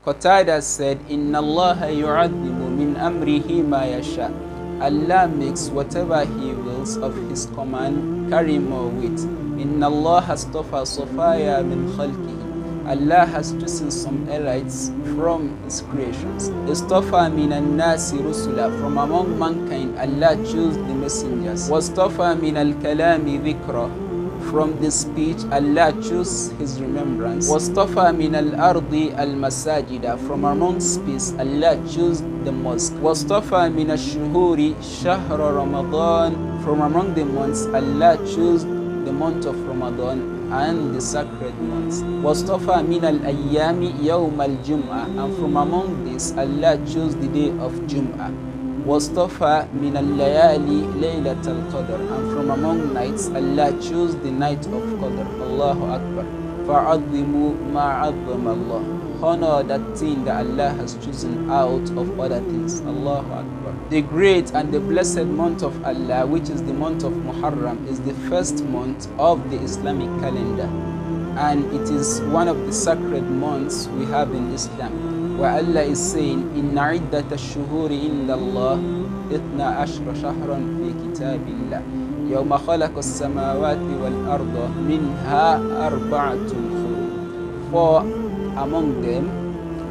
Qatada said, Inna Allah yu'adhimu min amrihi ma yasha. Allah makes whatever He wills of His command carry more weight. Inna Allah astafa safaya min khalqihi. Allah has chosen some elites from His creations. Istafa minan nasi rusula. From among mankind, Allah chose the messengers. Wastafa min al-kalami dhikra. From the speech, Allah chose His remembrance. Wastafa min al-ardi al-masajida. From among space, Allah chose the mosque. Wastafa min al-shuhuri shahra Ramadan. From among the months, Allah chose the month of Ramadan and the sacred months. Wastafa min al-ayyami yawm al-jum'ah. And from among these, Allah chose the day of Jum'ah. Wastafa min al-layali laylat al-qadr. And from among nights, Allah chose the night of Qadr. Allahu Akbar. Fa'adhimu ma'adham Allah. Honor that thing that Allah has chosen out of other things. Allahu Akbar. The great and the blessed month of Allah, which is the month of Muharram, is the first month of the Islamic calendar. And it is one of the sacred months we have in Islam, where Allah is saying, Inna iddat ash-shuhuri inda Allah ithna ashra shahran fi kitabillah yawma khalaqa as-samawati wal arda minha arba'atun hurum. Four among them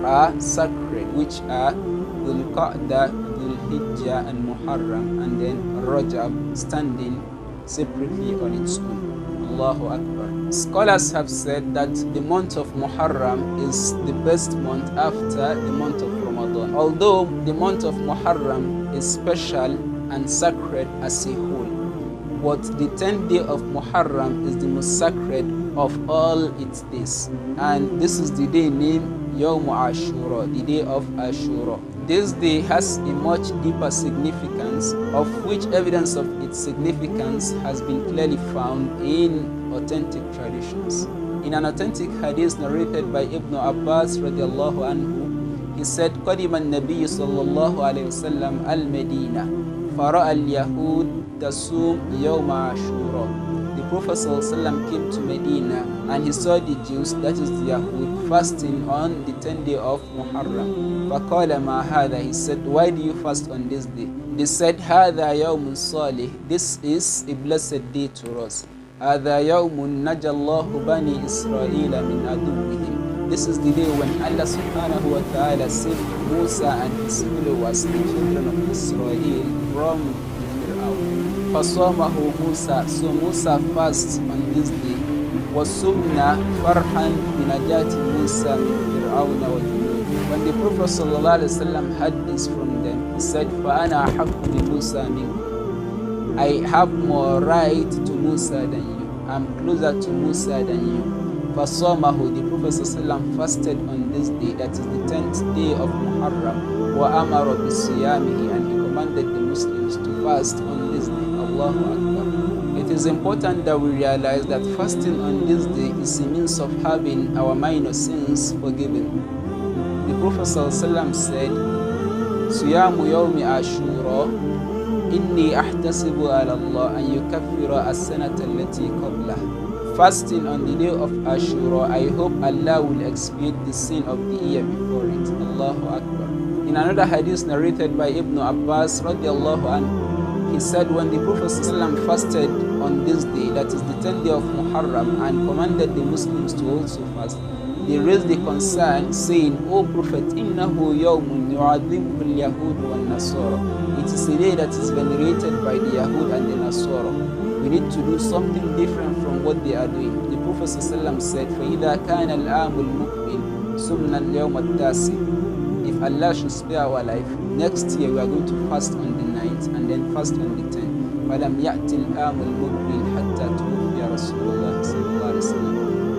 are sacred, which are Dhul-Qa'dah, Dhul-Hijjah and Muharram, and then Rajab standing separately on its own. Allahu Akbar. Scholars have said that the month of Muharram is the best month after the month of Ramadan. Although the month of Muharram is special and sacred as a whole, but the 10th day of Muharram is the most sacred of all its days. And this is the day named Yawm Ashura, the day of Ashura. This day has a much deeper significance, of which evidence of its significance has been clearly found in authentic traditions. In an authentic hadith narrated by Ibn Abbas radiallahu anhu, he said, قَدِمَ النَّبِيُّ صَلَّى اللَّهُ عَلَيْهِ وسلم المدينة فَرَأَى الْيَهُودَ تَصُومُ يَوْمَ عَاشُورَى. The Prophet ﷺ came to Medina and he saw the Jews, that is the Yahud, fasting on the 10th day of Muharram. فَقَالَ مَا هَذَا. He said, why do you fast on this day? They said, هَذَا يَوْمٌ صَالِحٌ. This is a blessed day to us. هَذَا يَوْمٌ نَجَى اللَّهُ بَنِي إِسْرَائِيلَ مِنْ عَدُوِّهِمْ. This is the day when Allah subhanahu wa ta'ala saved Musa and his followers, the children of Israel, from Fir'aun. فَصَامَهُ Musa. So Musa fasts on this day. وَسُمْنَا فَرْحًا بِنَجَاةِ مُوسَى مِنْ فِرْعَوْنَ وَجُنُودِهِ. When the Prophet sallallahu alaihi wasallam had this from them, he said, فَأَنَا أَحَقُّ بِمُوسَى مِنْكُمْ. I have more right to Musa than you. I'm closer to Musa than you. فَصَامَهُ. The Prophet ﷺ fasted on this day, that is the 10th day of Muharram. وَأَمَرَ بِصِيَامِهِ. And he commanded the Muslims to fast on this day. Allahu Akbar. It is important that we realize that fasting on this day is a means of having our minor sins forgiven. The Prophet ﷺ said, صِيَامُ يَوْمِ عَاشُورَى إِنِّي أَحْتَسِبُ عَلَى اللَّهِ أَنْ يُكَفِّرَ السَّنَةَ الَّتِي قَبْلَهُ. Fasting on the day of Ashura, I hope Allah will expiate the sin of the year before it. Allahu Akbar. In another hadith narrated by Ibn Abbas radiallahu anhu, he said, when the Prophet ﷺ fasted on this day, that is the 10th day of Muharram, and commanded the Muslims to also fast, they raised the concern, saying, O Prophet, إِنَّهُ يَوْمٌ يُعَظِّمُهُ الْيَهُودُ وَالنَّصَارَى. It is a day that is venerated by the Yahud and the Nasara. We need to do something different from what they are doing. The Prophet ﷺ said, فَإِذَا كَانَ الْعَامُ الْمُقْبِلُ سُمْنَا الْيَوْمَ التَّاسِعِ. If Allah should spare our life, next year we are going to fast on the 9th and then fast on the 10th. فَلَمْ يَأْتِ الْعَامُ الْمُقْبِلُ حَتَّى تُوفِيَ رَسُولُ اللَّهِ صَلَّى اللَّهُ عَلَيْهِ وسلم.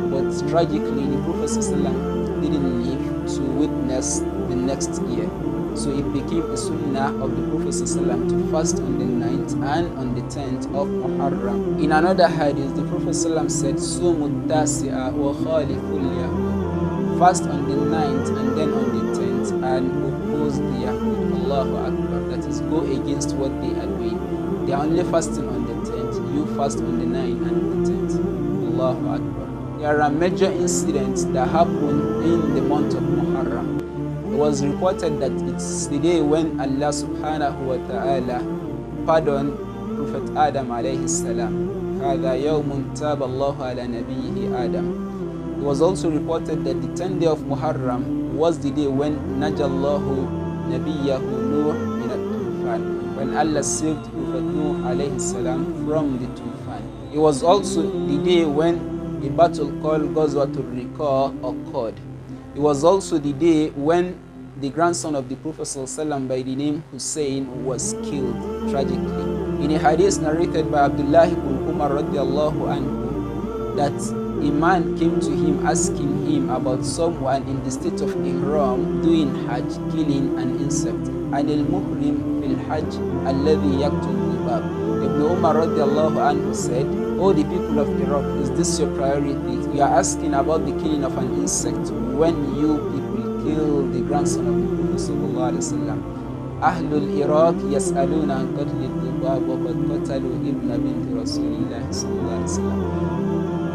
But tragically, the Prophet ﷺ didn't live to witness the next year. So it became a sunnah of the Prophet ﷺ to fast on the 9th and on the 10th of Muharram. In another hadith, the Prophet ﷺ said, "Sumu tasi'a wa khaliful yahud." Fast on the 9th and then on the 10th and oppose the Yahud. Allahu Akbar. That is, go against what they are doing. They are only fasting on the 10th. You fast on the 9th and the 10th. Allahu Akbar. There are major incidents that happen in the month of Muharram. was reported that it's the day when Allah subhanahu wa ta'ala pardoned Prophet Adam alayhi salam. هذا يوم تاب الله على نبيه آدم. It was also reported that the 10th day of Muharram was the day when Najallahu Nabiyahu Nuh min al-Tufan, when Allah saved Prophet Nuh alayhi salam from the Tufan. It was also the day when a battle called Ghazwatul Riqa occurred. It was also the day when the grandson of the Prophet ﷺ by the name Hussein was killed tragically. In a hadith narrated by Abdullah ibn Umar radiallahu anhu, that a man came to him asking him about someone in the state of Ihram doing Hajj, killing an insect. And al-muhrim fil Hajj alladhi yaqtul dhibab. Ibn Umar radiallahu anhu said, "O the people of Iraq, is this your priority? You are asking about the killing of an insect when you people kill the grandson of the Prophet sallallahu alaihi wasallam. Ahlul Iraq yas'aluna an qatl al-dhibab wa qad qatalu ibn bint Rasulillah sallallahu alaihi wasallam."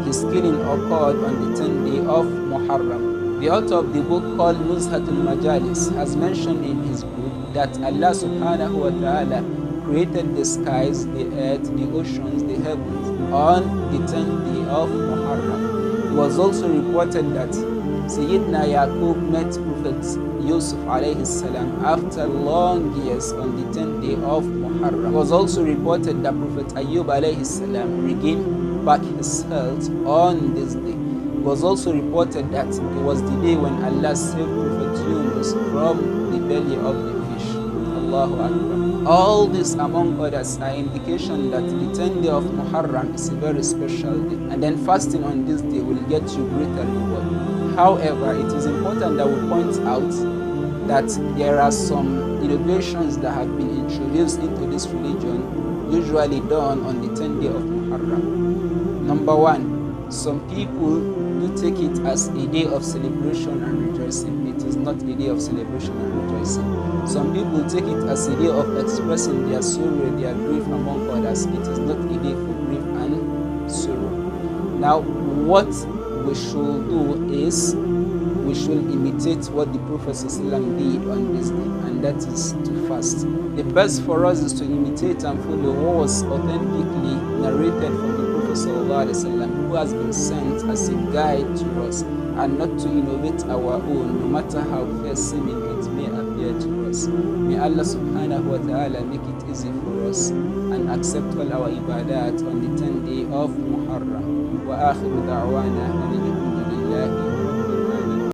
His killing occurred on the 10th day of Muharram. The author of the book called Nuzhatul Majalis has mentioned in his book that Allah subhanahu wa ta'ala created the skies, the earth, the oceans, the heavens on the 10th day of Muharram. It was also reported that Sayyidina Yaqub met Prophet Yusuf alayhi salam after long years on the 10th day of Muharram. It was also reported that Prophet Ayyub alayhi salam regained back his health on this day. It was also reported that it was the day when Allah saved Prophet Yunus from the belly of the fish. Allahu Akbar. All this, among others, are indication that the 10th day of Muharram is a very special day, and then fasting on this day will get you greater reward. However, it is important that we point out that there are some innovations that have been introduced into this religion, usually done on the 10th day of Muharram. Number one, some people do take it as a day of celebration and rejoicing. It is not a day of celebration and rejoicing. Some people take it as a day of expressing their sorrow, their grief among others. It is not a day for grief and sorrow. Now, what we should do is we should imitate what the Prophet ﷺ did on this day, and that is to fast. The best for us is to imitate and follow what was authentically narrated from the Prophet ﷺ, who has been sent as a guide to us, and not to innovate our own, no matter how fair seeming it may appear to us. May Allah subhanahu wa ta'ala make it easy for us and accept all our ibadat on the 10th day of Muharram. Wa akhiru da'wana alhamdulillah.